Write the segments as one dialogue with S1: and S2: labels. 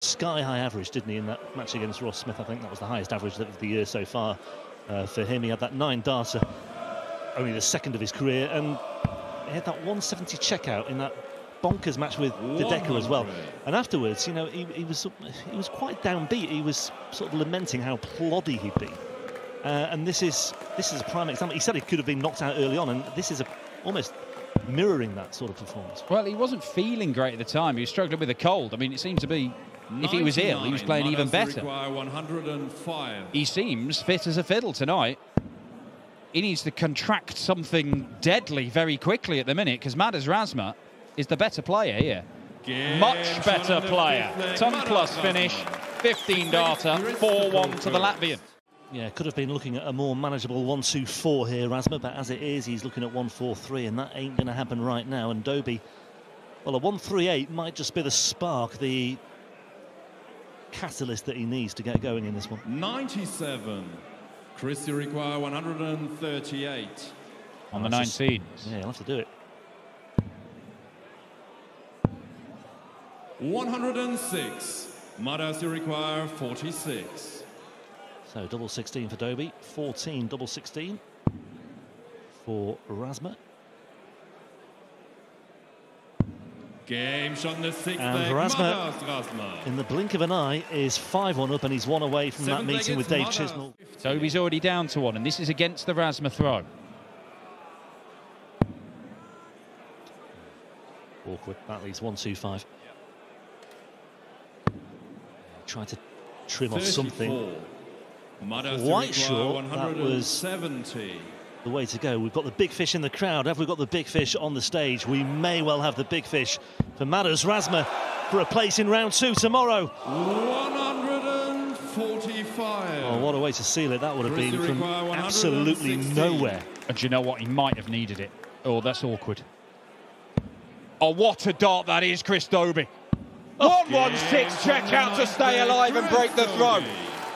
S1: Sky-high average, didn't he, in that match against Ross Smith? I think that was the highest average of the year so far for him. He had that 9-darter, only the second of his career, and he had that 170 checkout in that bonkers match with Bergh as well. And afterwards, you know, he was quite downbeat. He was sort of lamenting how ploddy he'd been. And this is a prime example. He said he could have been knocked out early on, and this is almost mirroring that sort of performance.
S2: Well, he wasn't feeling great at the time. He was struggling with a cold. I mean, it seemed to be, if he was ill, he was playing even better.
S3: 105.
S2: He seems fit as a fiddle tonight. He needs to contract something deadly very quickly at the minute, because Madars Razma is the better player here. Much better player. Ton-plus finish, 15-darter, 4-1 to the Latvian.
S1: Yeah, could have been looking at a more manageable 1-2-4 here, Razma, but as it is, he's looking at 1-4-3, and that ain't going to happen right now. And Doby, well, a 1-3-8 might just be the spark, the catalyst that he needs to get going in this one.
S3: 97. Christie require 138.
S2: On the 19.
S1: Yeah, he'll have to do it.
S3: 106. Madars require 46.
S1: So double 16 for Doby, 14 double 16 for Razma.
S3: Game shot in the 6th
S1: and Razma, in the blink of an eye, is 5-1 up, and he's 1 away from that meeting with Dave Chisnall.
S2: Doby's already down to 1, and this is against the Razma throw.
S1: Awkward. That leaves 1-2-5. Tried to trim off something. Quite sure that was the way to go. We've got the big fish in the crowd. Have we got the big fish on the stage? We may well have the big fish for Madars Razma for a place in round 2 tomorrow.
S3: 145.
S1: Oh, what a way to seal it that would have been from absolutely nowhere.
S2: And do you know what? He might have needed it. Oh, that's awkward. Oh, what a dart that is, Chris Doby. 1-1-6 check out to stay alive and break the throw.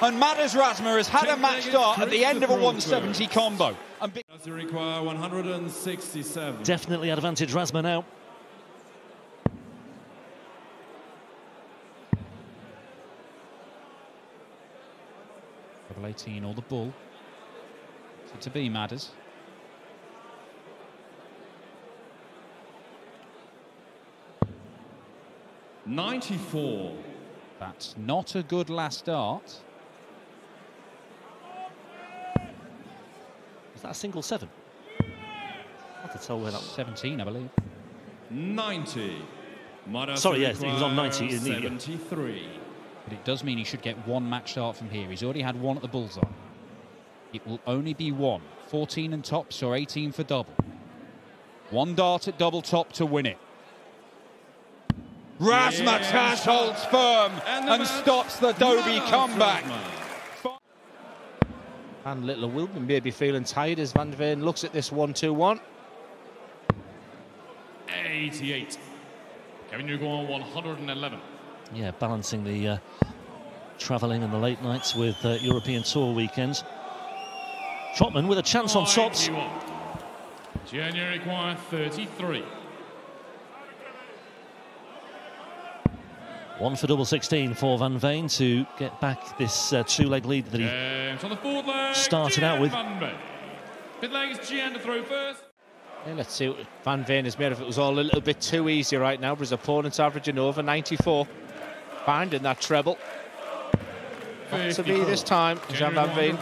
S2: And Madars Razma has had a match dart at the end of a 170 combo. And
S3: require 167.
S1: Definitely advantage Razma now.
S2: Double 18 or the bull. To be Madars.
S3: $94.
S2: That's not a good last dart.
S1: Is that a single 7? I have to tell where that was.
S2: 17, I believe.
S3: 90.
S1: Sorry, yes, he was on 90.
S3: 73.
S2: But it does mean he should get 1 match dart from here. He's already had 1 at the bullseye. It will only be 1. 14 and tops or 18 for double. 1 dart at double top to win it. Razmataz holds firm and stops the Doby comeback.
S4: And little Wilburn may be feeling tired as Van Veen looks at this 1-2-1.
S3: 88. Kevin, you're going 111.
S1: Yeah, balancing the travelling and the late nights with European Tour weekends. Trotman with a chance on tops.
S3: January require 33.
S1: 1 for double 16 for Van Veen to get back this 2-leg lead that he started out with.
S3: Mid leg is Gian to throw first.
S4: Yeah, let's see what Van Veen has made of it. It was all a little bit too easy right now, but his opponent's averaging over 94. Finding that treble. Not to be this time, Jan Van Veen.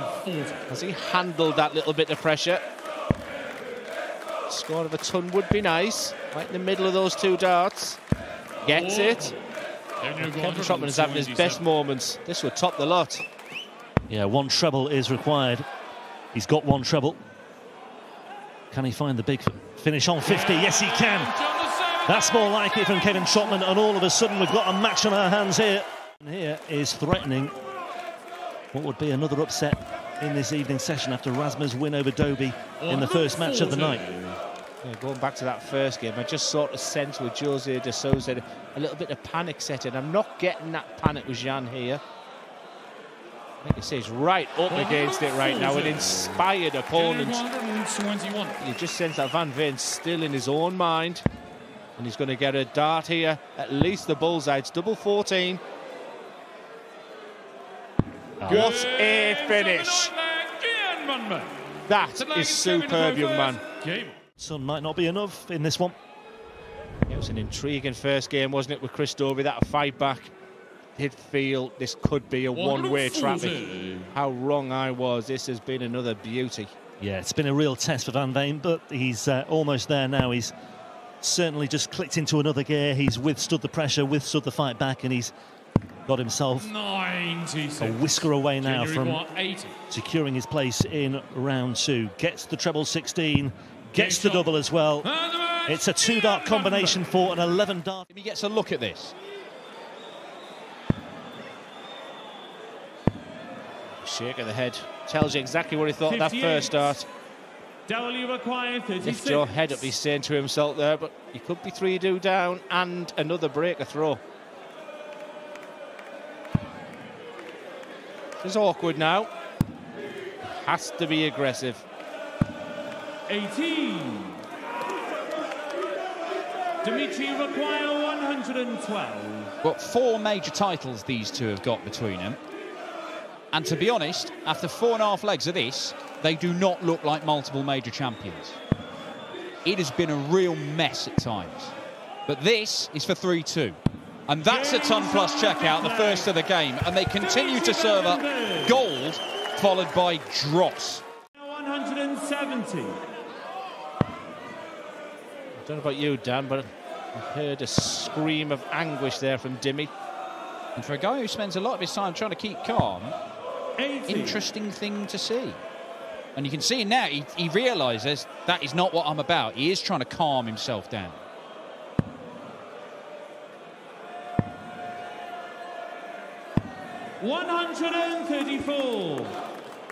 S4: Has he handled that little bit of pressure? Score of a ton would be nice. Right in the middle of those 2 darts. Gets it. Kevin Trotman is having his best moments. This would top the lot.
S1: Yeah, 1 treble is required. He's got 1 treble. Can he find the big finish on 50? Yes, he can. That's more like it from Kevin Trotman, and all of a sudden we've got a match on our hands here. And here is threatening what would be another upset in this evening session after Razma's win over Doby in the first match of the night.
S4: Yeah, going back to that first game, I just sort of sense with Jose de Souza a little bit of panic setting. I'm not getting that panic with Jan here. I think he says right up against it right now, an inspired opponent. You just sense that Van Veen's still in his own mind, and he's going to get a dart here, at least the bullseye. It's double 14. What a finish. That is superb, young man.
S1: Sun might not be enough in this one.
S4: It was an intriguing first game, wasn't it, with Chris Doby? That fight back. Did feel this could be a one-way traffic. How wrong I was. This has been another beauty.
S1: Yeah, it's been a real test for Van Veen, but he's almost there now. He's certainly just clicked into another gear. He's withstood the pressure, withstood the fight back, and he's got himself a whisker away now from securing his place in round 2. Gets the treble 16, gets the double as well. It's a 2-dart combination for an 11-dart.
S2: He gets a look at this.
S4: Shake of the head tells you exactly what he thought of that first dart. Lift your head up, he's saying to himself there, but he could be 3-2 down and another breaker throw. This is awkward now. Has to be aggressive.
S5: 18. Dimitri require 112.
S2: Got 4 major titles these two have got between them. And to be honest, after 4.5 legs of this, they do not look like multiple major champions. It has been a real mess at times. But this is for 3-2. And that's a ton plus checkout, the first of the game. And they continue to serve up gold, followed by dross.
S5: 170.
S4: I don't know about you, Dan, but I heard a scream of anguish there from Dimmy.
S2: And for a guy who spends a lot of his time trying to keep calm,
S5: 80.
S2: interesting thing to see. And you can see now, he realises that is not what I'm about. He is trying to calm himself down.
S5: $134.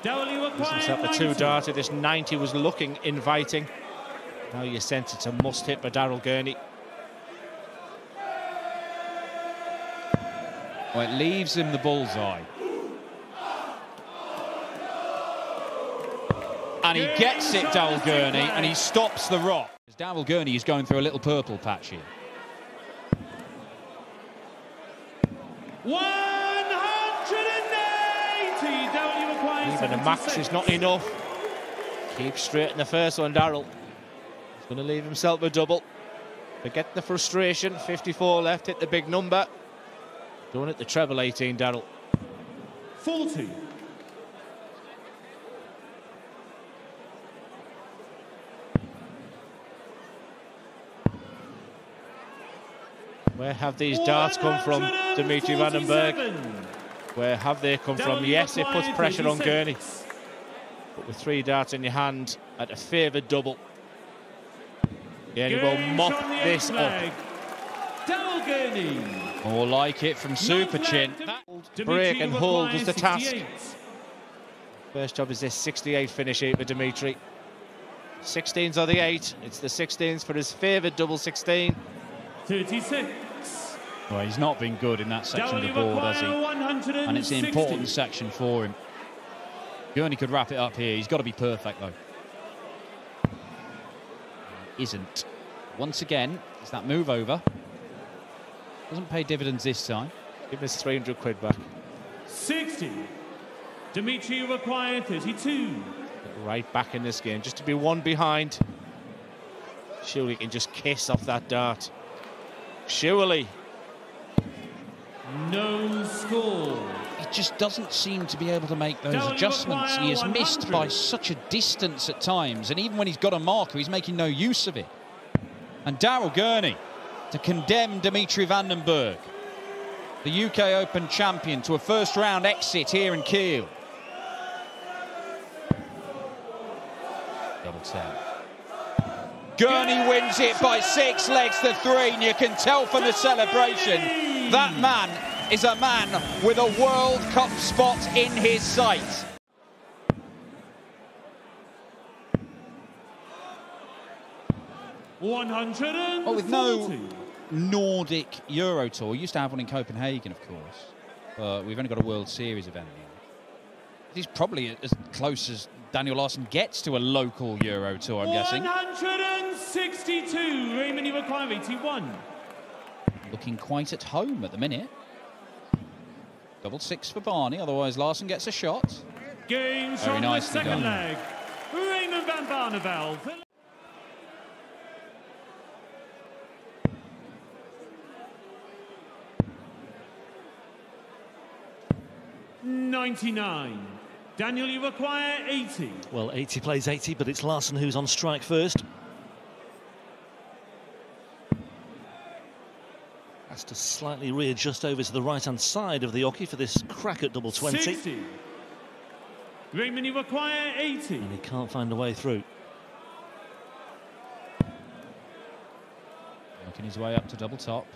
S4: Gives himself a 2-darter. This 90 was looking inviting. Now you sense it's a must-hit by Daryl Gurney.
S2: Well, it leaves him the bullseye. And he gets it, Daryl Gurney, and he stops the rock. Daryl Gurney is going through a little purple patch here.
S5: 180.
S4: Even a max is not enough. Keep straight in the first one, Daryl. He's going to leave himself a double. Forget the frustration. 54 left, hit the big number. Don't hit the treble 18, Daryl.
S5: 40.
S4: Where have these darts come from, Dimitri van Barneveld? Where have they come from? Yes, it puts pressure on Gurney. But with 3 darts in your hand at a favoured double, Gurney will mop this up.
S2: More like it from Super Chin.
S4: Break and hold was the task. First job is this 68 finish here for Dimitri. 16s are the 8. It's the 16s for his favoured double 16.
S5: 36.
S2: Well, he's not been good in that section of the board, has he? And it's an important section for him. Gurney could wrap it up here. He's got to be perfect, though. He isn't. Once again, it's that move over. Doesn't pay dividends this time.
S4: Give us 300 quid back.
S5: 60. Dimitri required 32.
S4: Right back in this game, just to be 1 behind. Surely he can just kiss off that dart. Surely.
S5: No score.
S2: He just doesn't seem to be able to make those adjustments. He is missed by such a distance at times, and even when he's got a marker, he's making no use of it. And Daryl Gurney to condemn Dimitri van Barneveld, the UK Open champion, to a first-round exit here in Kiel. Double 10. Gurney wins it by 6 legs to 3, and you can tell from the celebration that man is a man with a World Cup spot in his sights.
S5: Well,
S2: with no Nordic Euro Tour. We used to have one in Copenhagen, of course. But we've only got a World Series event here. He's probably as close as Daniel Larsson gets to a local Euro Tour, I'm guessing.
S5: 162. Raymond, you require 81.
S2: Looking quite at home at the minute. Double 6 for Barney, otherwise Larson gets a shot.
S5: Game
S2: Very
S5: from the
S2: nicely
S5: second
S2: done.
S5: leg. Raymond van Barneveld. 99. Daniel, you require 80.
S1: Well, 80 plays 80, but it's Larson who's on strike first. Has to slightly readjust over to the right-hand side of the oche for this crack at double 20.
S5: 60. Raymond, you require 80.
S1: And he can't find a way through.
S2: Working his way up to double top.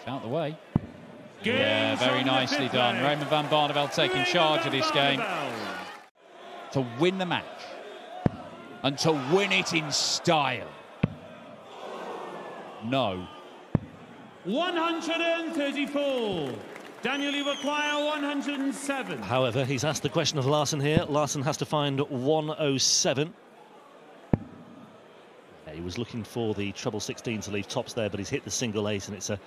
S2: Count the way.
S5: Game
S2: Yeah, very
S5: from the
S2: nicely
S5: fifth
S2: done.
S5: leg.
S2: Raymond van Barneveld taking
S5: Raymond
S2: charge
S5: van
S2: of this game
S5: Barneveld.
S2: to win the match and to win it in style. No.
S5: 134. Daniel, you require 107.
S1: However, he's asked the question of Larson here. Larson has to find 107. He was looking for the treble 16 to leave tops there, but he's hit the single 8, and it's a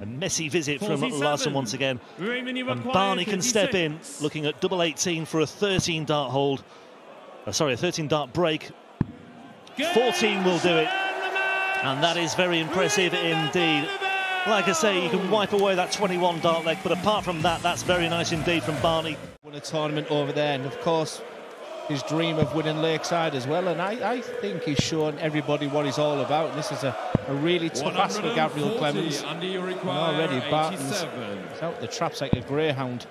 S1: messy visit from
S5: 47.
S1: Larson once again.
S5: Raymond, you
S1: And
S5: require
S1: Barney can step in,
S5: 56.
S1: looking at double 18 for a 13 dart hold. Sorry, a 13 dart break. 14 will do it, and that is very impressive indeed. Like I say, you can wipe away that 21 dart leg, but apart from that, that's very nice indeed from Barney.
S4: Won a tournament over there, and of course his dream of winning Lakeside as well, and I think he's shown everybody what he's all about, and this is a really tough ask for Gabriel Clemens.
S3: Andy, you
S4: And
S3: require
S4: already Barton's
S3: 87.
S4: out the traps like a greyhound.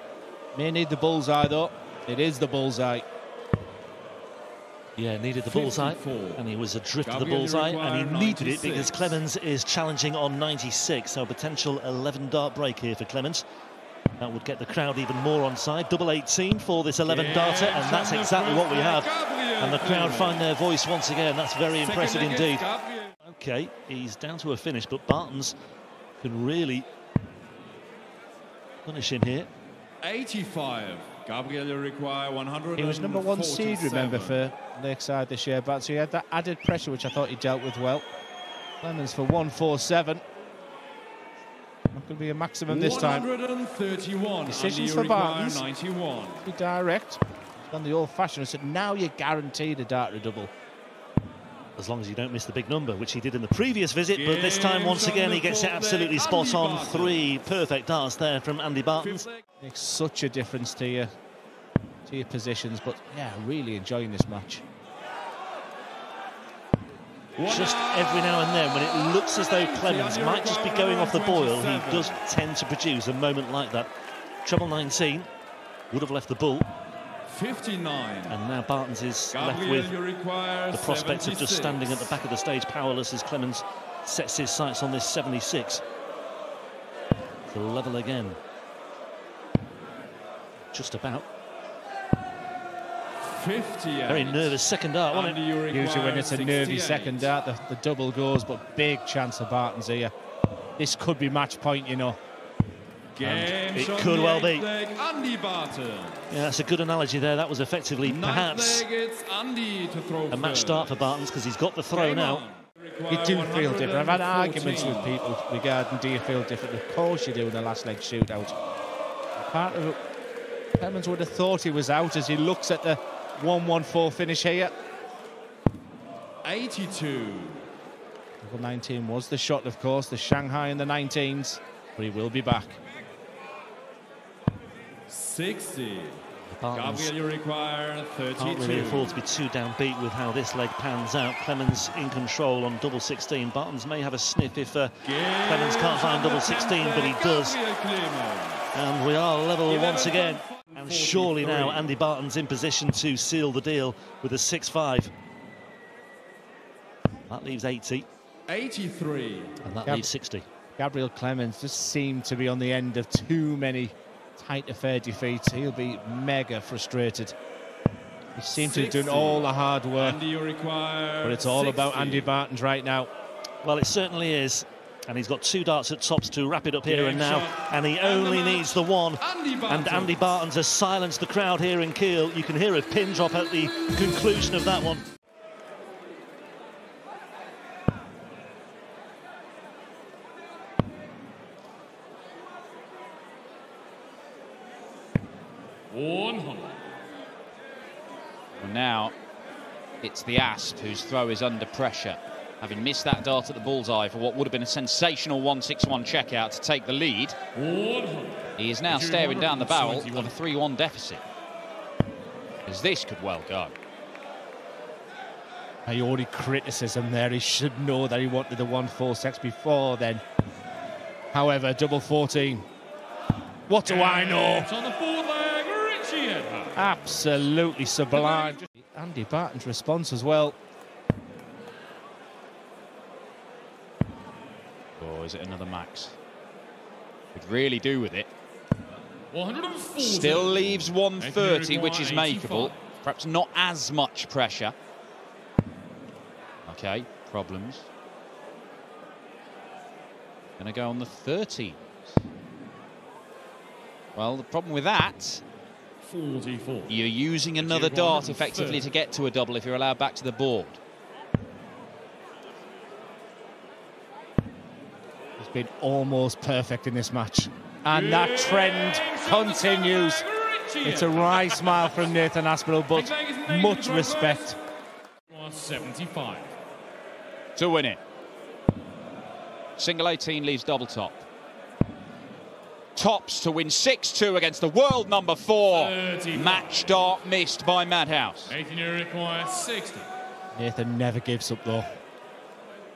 S4: May need the bullseye though. It is the bullseye.
S1: Yeah, needed the bullseye,
S3: 54.
S1: and he was adrift of the
S3: Gabriel
S1: bullseye, and he
S3: required
S1: needed it
S3: 96.
S1: because Clemens is challenging on 96, so a potential 11 dart break here for Clemens. That would get the crowd even more on side. Double 18 for this 11 darter, and that's exactly what we have. And the crowd find their voice once again. That's very impressive indeed. Okay, he's down to a finish, but Barton's can really punish him here.
S3: 85. Gabriel, you require 100.
S4: He was number 1 seed, remember, for Lakeside this year, but so he had that added pressure, which I thought he dealt with well. Clemens for 147. Not going to be a maximum this time.
S3: 131.
S4: Decisions
S3: Andy,
S4: for
S3: you require
S4: Bartons.
S3: 91.
S4: Be direct. Done the old-fashioned. So now you're guaranteed a darter double.
S1: As long as you don't miss the big number, which he did in the previous visit, but this time, once again, he gets it absolutely spot on. 3 perfect darts there from Andy Barton.
S4: Makes such a difference to your positions, but yeah, really enjoying this match.
S1: Just every now and then, when it looks as though Clemens might just be going off the boil, he does tend to produce a moment like that. Treble 19 would have left the bull,
S3: 59.
S1: and now Barton's is left
S3: Gabriel,
S1: with
S3: you require
S1: the prospect of just
S3: 76.
S1: standing at the back of the stage powerless as Clemens sets his sights on this 76. The level again. Just about.
S3: 58.
S1: Very nervous second dart, wasn't
S3: Andy,
S1: it?
S3: you require
S4: Usually when it's a nervy
S3: 68.
S4: second dart, the double goes, but big chance of Barton's here. This could be match point, you know.
S3: Game
S1: It
S3: from
S1: could
S3: the
S1: well
S3: eighth
S1: be.
S3: leg, Andy Barton.
S1: Yeah, that's a good analogy there. That was effectively
S3: Ninth
S1: perhaps
S3: leg, it's Andy to throw
S1: a match
S3: first.
S1: start for Barton's because he's got the throw
S3: Game
S1: now.
S3: on.
S4: You do feel different. I've had arguments with
S3: 114.
S4: people regarding do you feel different. Of course you do in the last leg shootout. Part of it, Clemens would have thought he was out as he looks at the 1-1-4 finish here.
S3: 82.
S4: Level 19 was the shot, of course, the Shanghai in the 19s, but he will be back.
S3: 60.
S1: Barton's
S3: Gabriel, you require 32.
S1: can't really afford to be too downbeat with how this leg pans out. Clemens in control on double 16. Barton's may have a sniff if Clemens can't find double 16, but he does. And we are level once again. And surely now Andy Barton's in position to seal the deal with a 6-5. That leaves 80,
S3: 83.
S1: and that
S4: Yep.
S1: leaves 60.
S4: Gabriel Clemens just seemed to be on the end of too many tight affair defeats. He'll be mega frustrated. He seemed to be doing
S3: 60.
S4: all the hard work,
S3: Andy, you require
S4: but it's all about
S3: 60.
S4: Andy Barton's right now.
S1: Well, it certainly is. And he's got 2 darts at tops to wrap it up here and now. And he only needs the 1.
S3: Andy Barton.
S1: And Andy Barton's has silenced the crowd here in Kiel. You can hear a pin drop at the conclusion of that one.
S3: 100.
S2: And now it's the Asp whose throw is under pressure, having missed that dart at the bullseye for what would have been a sensational 161 checkout to take the lead.
S3: 100.
S2: He is now staring down the barrel of a 3-1 deficit, as this could well go.
S4: Only criticism there. He should know that he wanted the 146 before then. However, double 14. What do I know?
S3: It's on the forward leg, Richie Edhouse.
S4: Absolutely sublime. Andy Barton's response as well.
S2: Or is it another max? Could really do with it.
S3: 140.
S2: Still leaves 130, which is makeable. Perhaps not as much pressure. Okay, problems. Gonna go on the 13s. Well, the problem with that,
S3: 44.
S2: you're using another dart effectively to get to a double if you're allowed back to the board.
S4: He's been almost perfect in this match. And that trend continues. It's a wry smile from Nathan Aspinall, but much respect.
S3: 75.
S2: To win it. Single 18 leaves double top. Tops to win 6-2 against the world number 4.
S3: 35.
S2: Match dart missed by Madhouse.
S3: 18 requires 60.
S4: Nathan never gives up though.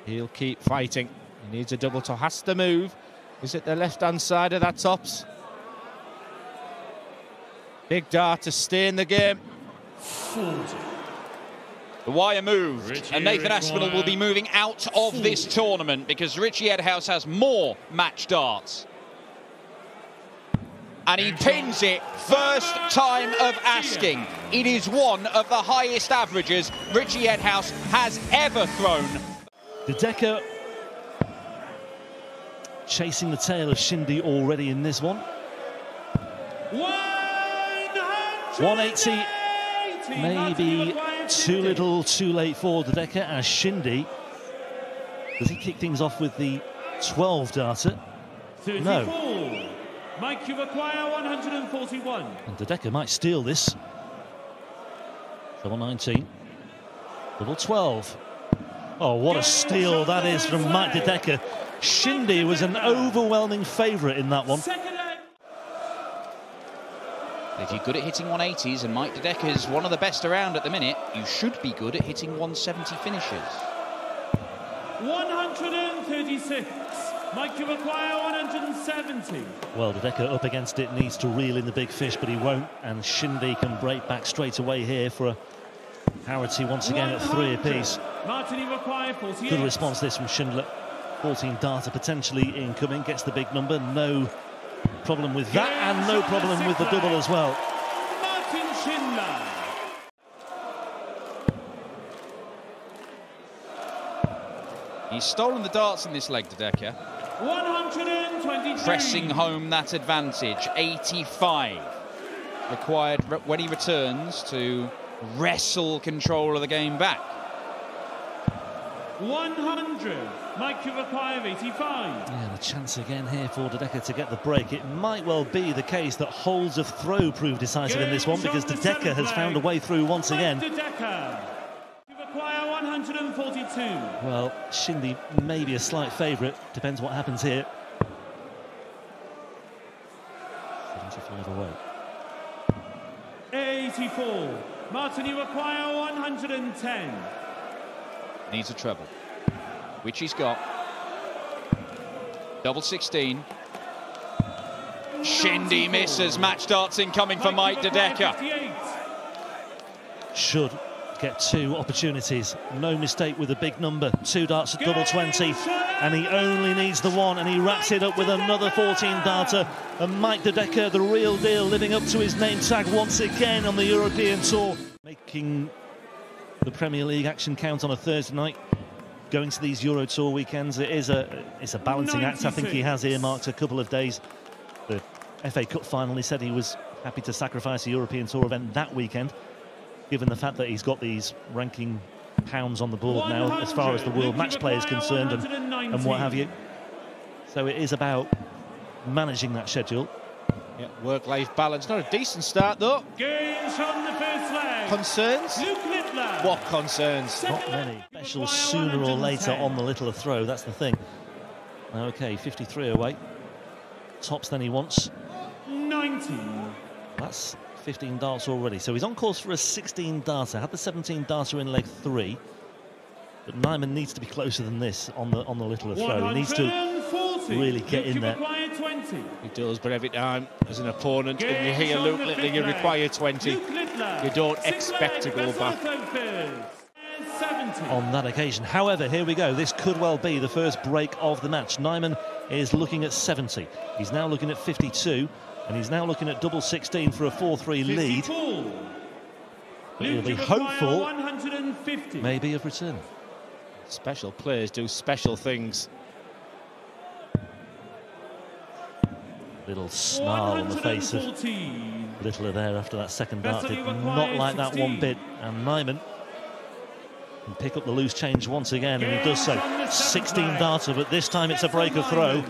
S4: He'll keep fighting. He needs a double top, has to move. Is it the left-hand side of that tops? Big dart to stay in the game.
S3: 40.
S2: The wire moved,
S3: Richie
S2: and Nathan Aspinall will be moving out of this tournament because Richie Edhouse has more match darts. And he pins it first time of asking. It is one of the highest averages Richie Edhouse has ever thrown.
S1: Dedeker chasing the tail of Shindy already in this one. 180, maybe too little, too late for Dedeker, as Shindy, does he kick things off with the 12 darter?
S5: 34.
S1: No.
S5: Mike, you require 141.
S1: And Dedeker might steal this. Double 19. Double 12. Oh, what a steal that is from Mike Dedeker. Shindy was an overwhelming favourite in that one.
S2: If you're good at hitting 180s, and Mike Dedeker's one of the best around at the minute, you should be good at hitting 170 finishes.
S5: 136. Mike, you require 170.
S1: Well, Dedeker up against it, needs to reel in the big fish, but he won't. And Shindy can break back straight away here for a parity once again at 3 apiece.
S5: Martin, you require 48.
S1: Good response this from Schindler. 14 darter potentially incoming, gets the big number. No problem with that, and no problem with the double as well.
S5: Martin Schindler.
S2: He's stolen the darts in this leg, Dedeker.
S5: 123.
S2: Pressing home that advantage. 85 required when he returns to wrestle control of the game back.
S5: 100. Mike, you require 85.
S1: Yeah, the chance again here for Dedeker to get the break. It might well be the case that holds of throw prove decisive in this one, because Dedeker has found a way through once again.
S5: Dedeker. You require 142.
S1: Well, Shindy may be a slight favourite. Depends what happens here. 75 away.
S5: 84. Martin, you require 110.
S2: Needs a treble, which he's got. Double 16. Shindy misses. Match darts incoming for Mike Dedeker.
S1: Should get 2 opportunities. No mistake with a big number. 2 darts at double 20, and he only needs the 1, and he wraps it up with another 14 darter. And Mike Dedeker, the real deal, living up to his name tag once again on the European Tour, making the Premier League action count on a Thursday night. Going to these Euro Tour weekends, it's a balancing act. I think he has earmarked a couple of days. The FA Cup final, he said he was happy to sacrifice a European Tour event that weekend, given the fact that he's got these ranking pounds on the board now as far as the world match play is concerned, and what have you. So it is about managing that schedule.
S4: Yeah, work-life balance. Not a decent start, though.
S5: Gains from the first leg.
S4: Concerns?
S5: Luke Littler.
S4: What concerns?
S1: Not many. Special sooner or later on the Littler throw, that's the thing. Okay, 53 away. Tops than he wants.
S5: 90.
S1: That's 15 darts already. So he's on course for a 16 darter. Had the 17 darter in leg 3. But Nyman needs to be closer than this on the Littler throw. He needs to really get in there.
S5: 20.
S4: He does, but every time as an opponent, and you hear Luke Littler, you require 20. You don't expect to go back.
S1: On that occasion. However, here we go. This could well be the first break of the match. Nyman is looking at 70. He's now looking at 52. And he's now looking at double 16 for a 4-3 lead. But he'll be hopeful, maybe, of return.
S4: Special players do special things.
S1: Little snarl on the face of Littler there after that second dart. Did not like that one bit. And Nyman can pick up the loose change once again, and he does so. 16 darter, but this time it's a break of throw.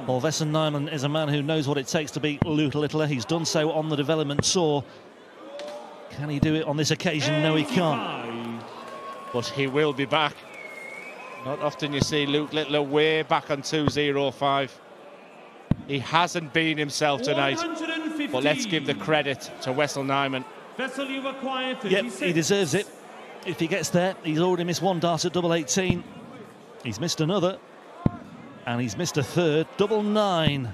S1: Well, Vesson Nyman is a man who knows what it takes to beat Luke Littler. He's done so on the development tour. Can he do it on this occasion? No, he can't.
S4: But he will be back. Not often you see Luke Littler way back on 2.05. He hasn't been himself tonight. But let's give the credit to Wessel Nyman.
S1: Yep, he deserves it. If he gets there, he's already missed one dart at double 18. He's missed another. And he's missed a third, double 9.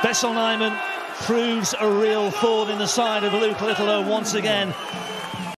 S1: Wessel Nyman proves a real thorn in the side of Luke Littler once again.